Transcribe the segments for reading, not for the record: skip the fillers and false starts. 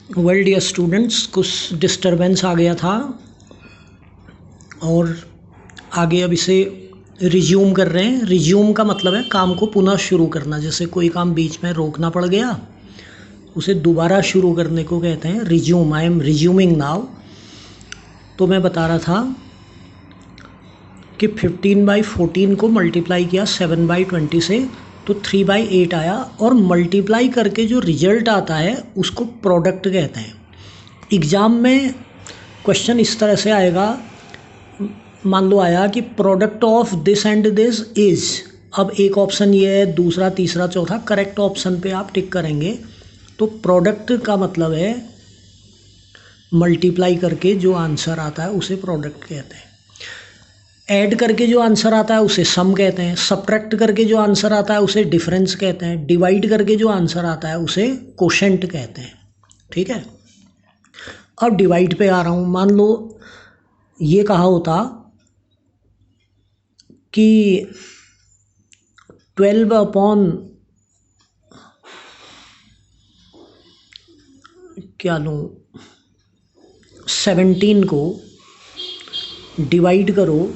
Well dear students, कुछ disturbance आ गया था और आगे अब इसे रिज्यूम कर रहे हैं। रिज्यूम का मतलब है काम को पुनः शुरू करना। जैसे कोई काम बीच में रोकना पड़ गया, उसे दोबारा शुरू करने को कहते हैं resume. I am resuming now. तो मैं बता रहा था कि 15/14 को मल्टीप्लाई किया 7/20 से, तो 3/8 आया। और मल्टीप्लाई करके जो रिजल्ट आता है उसको प्रोडक्ट कहते हैं। एग्ज़ाम में क्वेश्चन इस तरह से आएगा, मान लो आया कि product of this and this is. अब एक ऑप्शन ये है, दूसरा, तीसरा, चौथा, करेक्ट ऑप्शन पे आप टिक करेंगे। तो प्रोडक्ट का मतलब है मल्टीप्लाई करके जो आंसर आता है उसे प्रोडक्ट कहते हैं। ऐड करके जो आंसर आता है उसे सम कहते हैं। सब्ट्रैक्ट करके जो आंसर आता है उसे डिफरेंस कहते हैं। डिवाइड करके जो आंसर आता है उसे कोशेंट कहते हैं। ठीक है, अब डिवाइड पे आ रहा हूँ। मान लो ये कहा होता कि 12 अपॉन क्या लूँ 17 को डिवाइड करो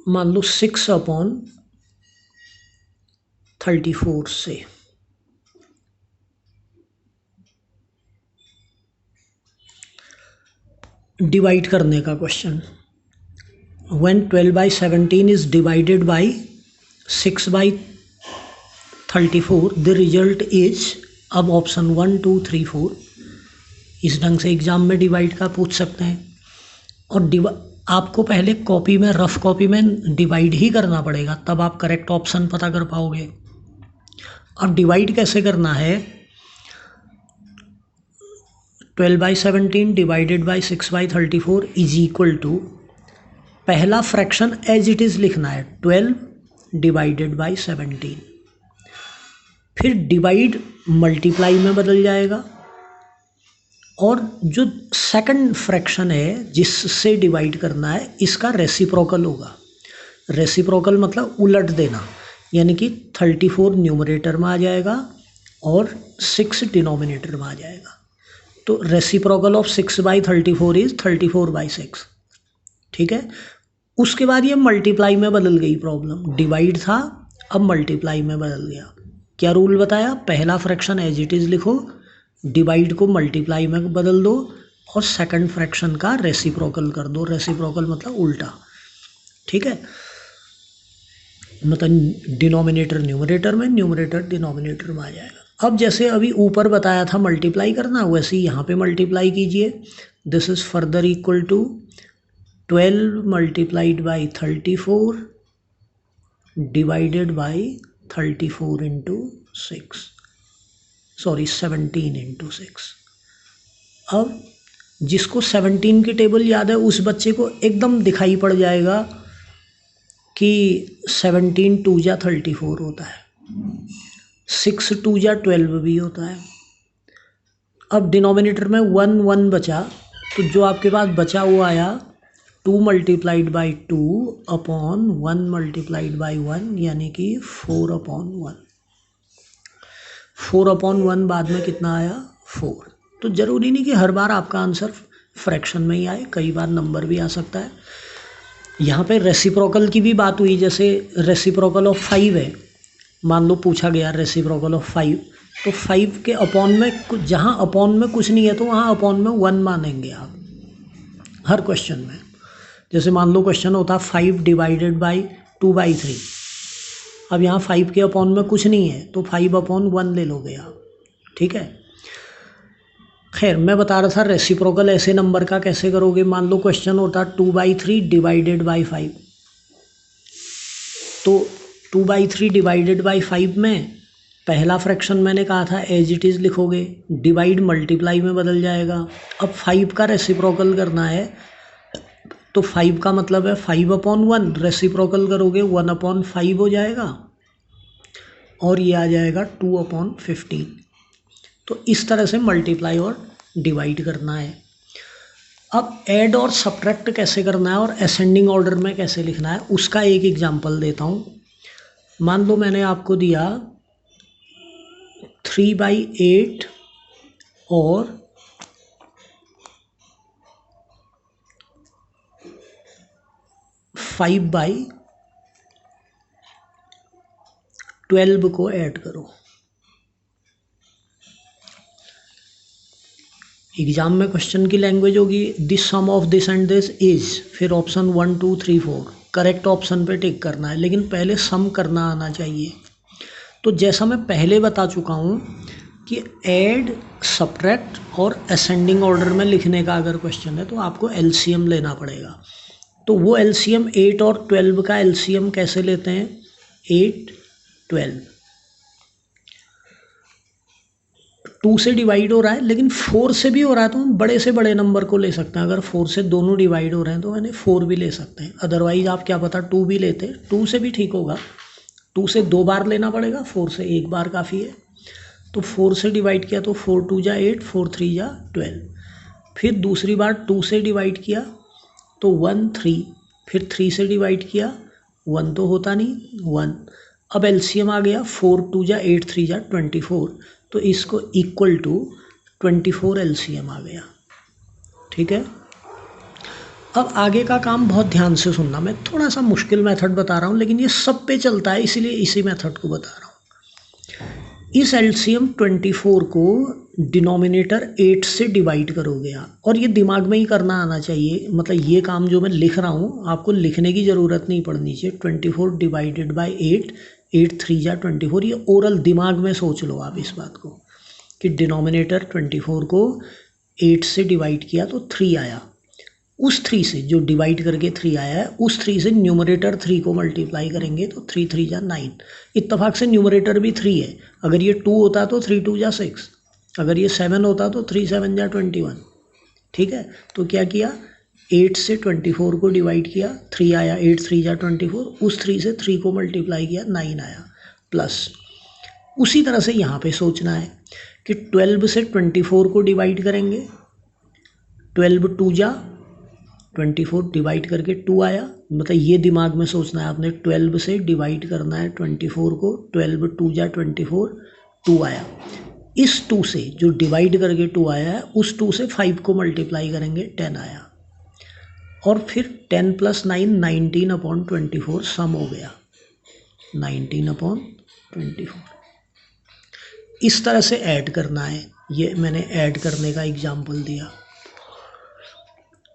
मान लो 6/34 से। डिवाइड करने का question, when 12/17 is divided by 6/34 the result is. अब ऑप्शन 1, 2, 3, 4 इस ढंग से एग्जाम में डिवाइड का पूछ सकते हैं। और आपको पहले कॉपी में, रफ कॉपी में डिवाइड ही करना पड़ेगा, तब आप करेक्ट ऑप्शन पता कर पाओगे। अब डिवाइड कैसे करना है, 12/17 divided by 6/34 is equal to, पहला फ्रैक्शन एज इट इज़ लिखना है, 12 डिवाइडेड बाई 17। फिर डिवाइड मल्टीप्लाई में बदल जाएगा। और जो सेकंड फ्रैक्शन है जिससे डिवाइड करना है, इसका रेसिप्रोकल होगा। रेसिप्रोकल मतलब उलट देना, यानी कि 34 न्यूमरेटर में आ जाएगा और 6 डिनोमिनेटर में आ जाएगा। तो रेसिप्रोकल ऑफ 6/34 इज 34/6। ठीक है, उसके बाद ये मल्टीप्लाई में बदल गई प्रॉब्लम। डिवाइड था, अब मल्टीप्लाई में बदल गया। क्या रूल बताया, पहला फ्रैक्शन एज इट इज़ लिखो, डिवाइड को मल्टीप्लाई में बदल दो और सेकंड फ्रैक्शन का रेसिप्रोकल कर दो। रेसिप्रोकल मतलब उल्टा। ठीक है, मतलब डिनोमिनेटर न्यूमरेटर में, न्यूमरेटर डिनोमिनेटर में आ जाएगा। अब जैसे अभी ऊपर बताया था मल्टीप्लाई करना, वैसे ही यहाँ पे मल्टीप्लाई कीजिए। This is further equal to 12 multiplied by 34 divided by 34 into 6, sorry 17 into 6। अब जिसको 17 की टेबल याद है उस बच्चे को एकदम दिखाई पड़ जाएगा कि 17 2 जा 34 होता है, 6 2 जा 12 भी होता है। अब डिनोमिनेटर में 1 1 बचा, तो जो आपके पास बचा वो आया 2 multiplied by 2 upon 1 multiplied by 1, यानी कि 4/1। 4/1 बाद में कितना आया, 4। तो ज़रूरी नहीं कि हर बार आपका आंसर फ्रैक्शन में ही आए, कई बार नंबर भी आ सकता है। यहाँ पे रेसिप्रोकल की भी बात हुई, जैसे रेसिप्रोकल ऑफ 5 है, मान लो पूछा गया रेसिप्रोकल ऑफ 5, तो 5 के अपॉन में कुछ, जहाँ अपॉन में कुछ नहीं है तो वहाँ अपॉन में 1 मानेंगे आप हर क्वेश्चन में। जैसे मान लो क्वेश्चन होता 5 डिवाइडेड बाई 2/3। अब यहाँ 5 के अपॉन में कुछ नहीं है तो 5/1 ले लोगे आप। ठीक है, खैर मैं बता रहा था रेसिप्रोकल ऐसे नंबर का कैसे करोगे। मान लो क्वेश्चन होता 2/3 डिवाइडेड बाई 5, तो 2/3 डिवाइडेड बाई 5 में पहला फ्रैक्शन मैंने कहा था एज इट इज़ लिखोगे, डिवाइड मल्टीप्लाई में बदल जाएगा। अब 5 का रेसिप्रोकल करना है, तो 5 का मतलब है 5/1, रेसिप्रोकल करोगे 1/5 हो जाएगा और ये आ जाएगा 2/15। तो इस तरह से मल्टीप्लाई और डिवाइड करना है। अब ऐड और सब्ट्रैक्ट कैसे करना है और असेंडिंग ऑर्डर में कैसे लिखना है उसका एक एग्जांपल देता हूँ। मान लो मैंने आपको दिया 3/8 और 5/12 को ऐड करो। एग्जाम में क्वेश्चन की लैंग्वेज होगी this sum of this and this is, फिर ऑप्शन 1 2 3 4 करेक्ट ऑप्शन पे टिक करना है, लेकिन पहले सम करना आना चाहिए। तो जैसा मैं पहले बता चुका हूँ कि ऐड सब्ट्रैक्ट और असेंडिंग ऑर्डर में लिखने का अगर क्वेश्चन है तो आपको एलसीएम लेना पड़ेगा। तो वो एलसीएम 8 और 12 का एलसीएम कैसे लेते हैं, 8 12 2 से डिवाइड हो रहा है लेकिन 4 से भी हो रहा है तो हम बड़े से बड़े नंबर को ले सकते हैं। अगर 4 से दोनों डिवाइड हो रहे हैं तो मैंने 4 भी ले सकते हैं, अदरवाइज आप क्या पता 2 भी लेते, 2 से भी ठीक होगा। 2 से 2 बार लेना पड़ेगा, 4 से 1 बार काफ़ी है। तो 4 से डिवाइड किया तो 4 2 जा 8, 4 3 जा 12। फिर दूसरी बार 2 से डिवाइड किया तो 1 3, फिर 3 से डिवाइड किया 1 तो होता नहीं 1। अब एलसीएम आ गया 4 2 जा 8 3 जा 24, तो इसको इक्वल टू 24 एलसीएम आ गया। ठीक है। अब आगे का काम बहुत ध्यान से सुनना, मैं थोड़ा सा मुश्किल मेथड बता रहा हूँ लेकिन ये सब पे चलता है इसीलिए इसी मेथड को बता रहा हूँ। इस एलसीएम 24 को डिनोमिनेटर 8 से डिवाइड करोगे आप, और ये दिमाग में ही करना आना चाहिए, मतलब ये काम जो मैं लिख रहा हूँ आपको लिखने की ज़रूरत नहीं पड़नी चाहिए। 24 डिवाइडेड बाई 8, 8 3 जा 24, ये ओरल दिमाग में सोच लो आप इस बात को कि डिनोमिनेटर 24 को 8 से डिवाइड किया तो 3 आया। उस 3 से जो डिवाइड करके 3 आया है उस 3 से न्यूमरेटर 3 को मल्टीप्लाई करेंगे तो 3 3 जा 9। इत्तेफाक से न्यूमरेटर भी 3 है, अगर ये 2 होता तो 3 2 जा 6, अगर ये 7 होता तो 3 7 जा 21। ठीक है। तो क्या किया, 8 से 24 को डिवाइड किया, 3 आया, 8 3 जा 24, उस 3 से 3 को मल्टीप्लाई किया 9 आया प्लस। उसी तरह से यहाँ पे सोचना है कि 12 से 24 को डिवाइड करेंगे, 12 2 जा 24 डिवाइड करके 2 आया, मतलब ये दिमाग में सोचना है आपने 12 से डिवाइड करना है 24 को, 12 2 जा 24 2 आया। इस 2 से जो डिवाइड करके 2 आया है उस 2 से 5 को मल्टीप्लाई करेंगे 10 आया, और फिर 10 + 9 19/24 सम हो गया 19/24। इस तरह से ऐड करना है, ये मैंने ऐड करने का एग्जाम्पल दिया।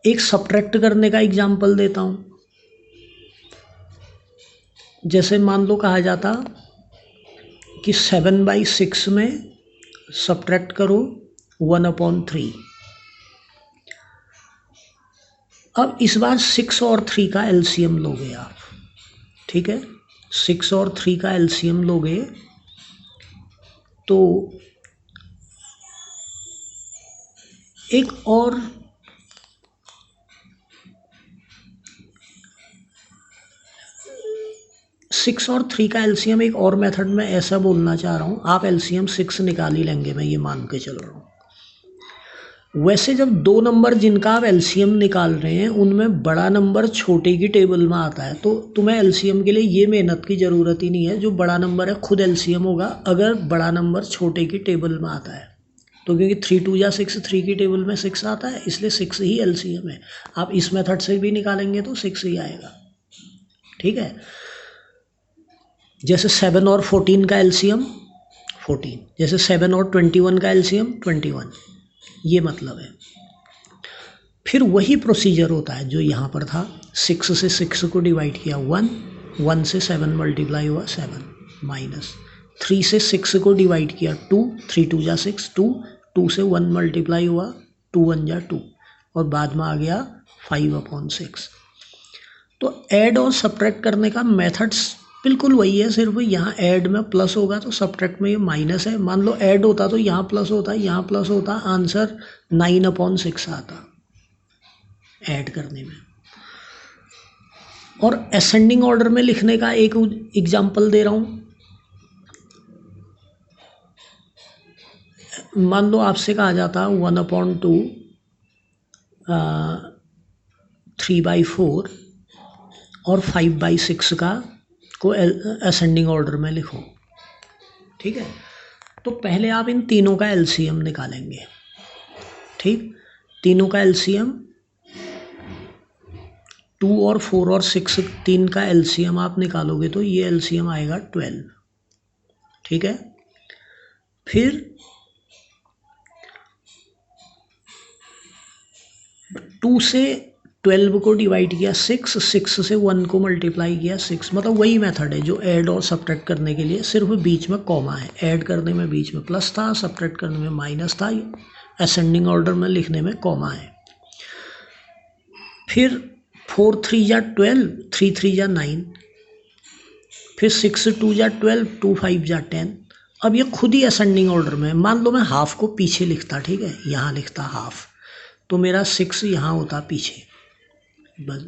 एक सब्ट्रैक्ट करने का एग्जाम्पल देता हूँ। जैसे मान लो कहा जाता कि 7/6 में सब्ट्रैक्ट करो 1/3। अब इस बार 6 और 3 का एलसीएम लोगे आप। ठीक है, 6 और 3 का एलसीएम लोगे तो एक और 6 और 3 का एलसीएम एक और मेथड में ऐसा बोलना चाह रहा हूँ, आप एलसीएम 6 निकाल ही लेंगे, मैं ये मान के चल रहा हूँ। वैसे जब दो नंबर जिनका आप एलसीएम निकाल रहे हैं उनमें बड़ा नंबर छोटे की टेबल में आता है तो तुम्हें एलसीएम के लिए ये मेहनत की ज़रूरत ही नहीं है, जो बड़ा नंबर है खुद एलसीएम होगा अगर बड़ा नंबर छोटे की टेबल में आता है। तो क्योंकि 3 2 जा 6, 3 की टेबल में 6 आता है इसलिए 6 ही एलसीएम है। आप इस मेथड से भी निकालेंगे तो 6 ही आएगा। ठीक है। जैसे 7 और 14 का एलसीएम 14, जैसे 7 और 21 का एलसीएम 21, ये मतलब है। फिर वही प्रोसीजर होता है जो यहाँ पर था, 6 से 6 को डिवाइड किया 1, 1 से 7 मल्टीप्लाई हुआ 7, माइनस 3 से 6 को डिवाइड किया 2, 3 2 जा 6 2, 2 से 1 मल्टीप्लाई हुआ 2 1 जा 2, और बाद में आ गया 5/6। तो ऐड और सब्ट्रैक्ट करने का मेथड्स बिल्कुल वही है, सिर्फ यहाँ ऐड में प्लस होगा तो सब्ट्रैक्ट में ये माइनस है। मान लो ऐड होता तो यहाँ प्लस होता, यहाँ प्लस होता, आंसर 9/6 आता ऐड करने में। और असेंडिंग ऑर्डर में लिखने का एक एग्जांपल दे रहा हूँ। मान लो आपसे कहा जाता 1/2 3/4 और 5/6 का को असेंडिंग ऑर्डर में लिखो। ठीक है, तो पहले आप इन तीनों का एलसीएम निकालेंगे। ठीक, तीनों का एलसीएम 2 और 4 और 6, तीन का एलसीएम आप निकालोगे तो ये एलसीएम आएगा 12। ठीक है, फिर 2 से 12 को डिवाइड किया 6, 6 से 1 को मल्टीप्लाई किया 6, मतलब वही मेथड है जो ऐड और सब्ट्रैक्ट करने के लिए, सिर्फ बीच में कॉमा है। ऐड करने में बीच में प्लस था, सब्ट्रैक्ट करने में माइनस था, असेंडिंग ऑर्डर में लिखने में कॉमा है। फिर 4 3 या 12, 3 3 या 9, फिर 6 2 या 12, 2 5 या 10। अब ये खुद ही असेंडिंग ऑर्डर में, मान लो मैं हाफ को पीछे लिखता, ठीक है, यहाँ लिखता हाफ, तो मेरा 6 यहाँ होता पीछे, बस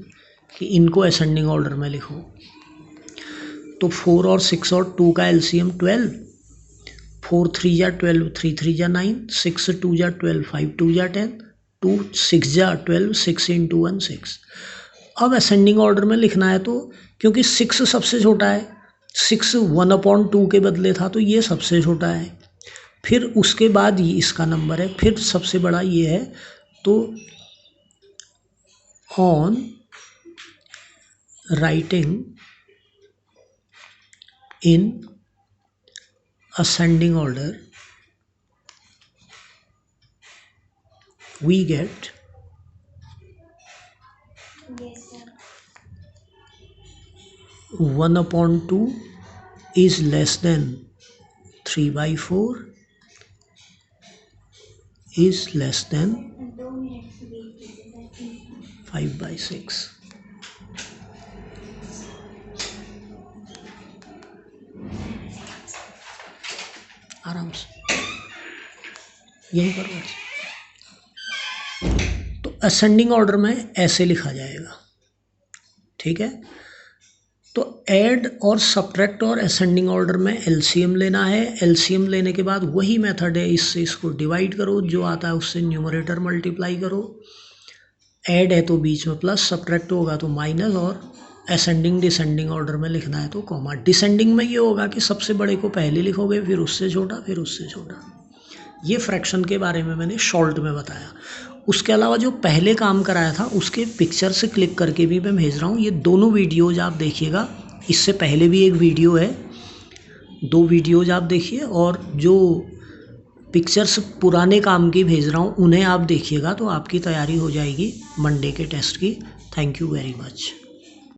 कि इनको असेंडिंग ऑर्डर में लिखो। तो 4 और 6 और 2 का एलसीएम 12, 4 3 या 12, 3 3 या 9, 6 2 या 12, 5 2 या 10, 2 6 या 12, 6 into 1 6। अब असेंडिंग ऑर्डर में लिखना है, तो क्योंकि 6 सबसे छोटा है, 6 1/2 के बदले था, तो ये सबसे छोटा है। फिर उसके बाद ये इसका नंबर है, फिर सबसे बड़ा ये है। तो on writing in ascending order we get 1/2 is less than 3/4 is less than 5/6। आराम से यही पर बस। तो असेंडिंग ऑर्डर में ऐसे लिखा जाएगा। ठीक है, तो ऐड और सब्ट्रैक्ट और असेंडिंग ऑर्डर में एलसीएम लेना है। एलसीएम लेने के बाद वही मेथड है, इससे इसको डिवाइड करो, जो आता है उससे न्यूमरेटर मल्टीप्लाई करो। ऐड है तो बीच में प्लस, सब्ट्रैक्ट होगा तो माइनस, और असेंडिंग डिसेंडिंग ऑर्डर में लिखना है तो कॉमा। डिसेंडिंग में ये होगा कि सबसे बड़े को पहले लिखोगे, फिर उससे छोटा, फिर उससे छोटा। ये फ्रैक्शन के बारे में मैंने शॉर्ट में बताया। उसके अलावा जो पहले काम कराया था उसके पिक्चर से क्लिक करके भी मैं भेज रहा हूँ। ये दोनों वीडियोज़ आप देखिएगा, इससे पहले भी एक वीडियो है, 2 वीडियोज़ आप देखिए, और जो पिक्चर्स पुराने काम की भेज रहा हूँ उन्हें आप देखिएगा, तो आपकी तैयारी हो जाएगी मंडे के टेस्ट की। Thank you very much.